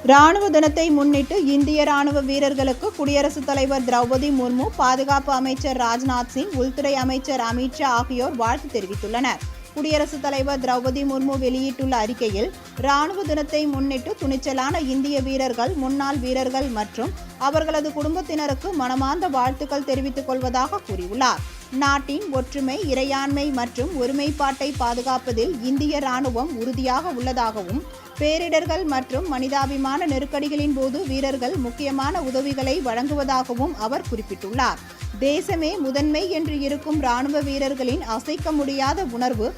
ராணுவ தினத்தை முன்னிட்டு இந்திய ராணுவ வீரர்களுக்கு குடியரசுத் தலைவர் திரௌபதி முர்மு, பாதுகாப்பு அமைச்சர் ராஜ்நாத் சிங், உள்துறை அமைச்சர் அமித் ஷா ஆகியோர் வாழ்த்து தெரிவித்துள்ளனர். குடியரசுத் தலைவர் திரௌபதி முர்மு வெளியிட்டுள்ள அறிக்கையில், ராணுவ தினத்தை முன்னிட்டு துணிச்சலான இந்திய வீரர்கள், முன்னாள் வீரர்கள் மற்றும் அவர்களது குடும்பத்தினருக்கு மனமார்ந்த வாழ்த்துக்கள் தெரிவித்துக் கொள்வதாக கூறியுள்ளார். நாட்டின் ஒற்றுமை, இறையாண்மை மற்றும் ஒருமைப்பாட்டை பாதுகாப்பதில் இந்திய ராணுவம் உறுதியாக உள்ளதாகவும், பேரிடர்கள் மற்றும் மனிதாபிமான நெருக்கடிகளின் போது வீரர்கள் முக்கியமான உதவிகளை வழங்குவதாகவும் அவர் குறிப்பிட்டுள்ளார். தேசமே முதன்மை என்று இருக்கும் ராணுவ வீரர்களின் அசைக்க முடியாத உணர்வு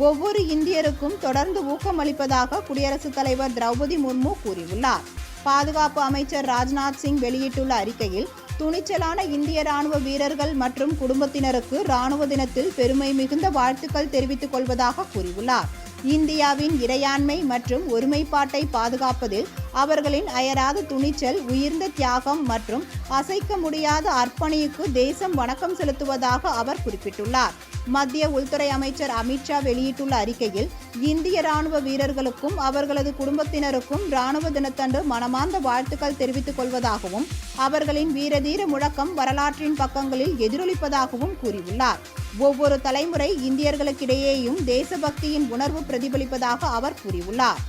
ஒவ்வொரு இந்தியருக்கும் தொடர்ந்து ஊக்கமளிப்பதாக குடியரசுத் தலைவர் திரௌபதி முர்மு கூறியுள்ளார். பாதுகாப்பு அமைச்சர் ராஜ்நாத் சிங் வெளியிட்டுள்ள அறிக்கையில், துணிச்சலான இந்திய ராணுவ வீரர்கள் மற்றும் குடும்பத்தினருக்கு ராணுவ தினத்தில் பெருமை மிகுந்த வாழ்த்துக்கள் தெரிவித்துக் கொள்வதாக கூறியுள்ளார். இந்தியாவின் இறையாண்மை மற்றும் ஒருமைப்பாட்டை பாதுகாப்பதில் அவர்களின் அயராத துணிச்சல், உயர்ந்த தியாகம் மற்றும் அசைக்க முடியாத அர்ப்பணிப்புக்கு தேசம் வணக்கம் செலுத்துவதாக அவர் குறிப்பிட்டுள்ளார். மத்திய உள்துறை அமைச்சர் அமித் ஷா வெளியிட்டுள்ள அறிக்கையில், இந்திய ராணுவ வீரர்களுக்கும் அவர்களது குடும்பத்தினருக்கும் ராணுவ தினத்தன்று மனமார்ந்த வாழ்த்துக்கள் தெரிவித்துக் கொள்வதாகவும், அவர்களின் வீரதீர முழக்கம் வரலாற்றின் பக்கங்களில் எதிரொலிப்பதாகவும் கூறியுள்ளார். ஒவ்வொரு தலைமுறை இந்தியர்களுக்கிடையேயும் தேசபக்தியின் உணர்வு பிரதிபலிப்பதாக அவர் கூறியுள்ளார்.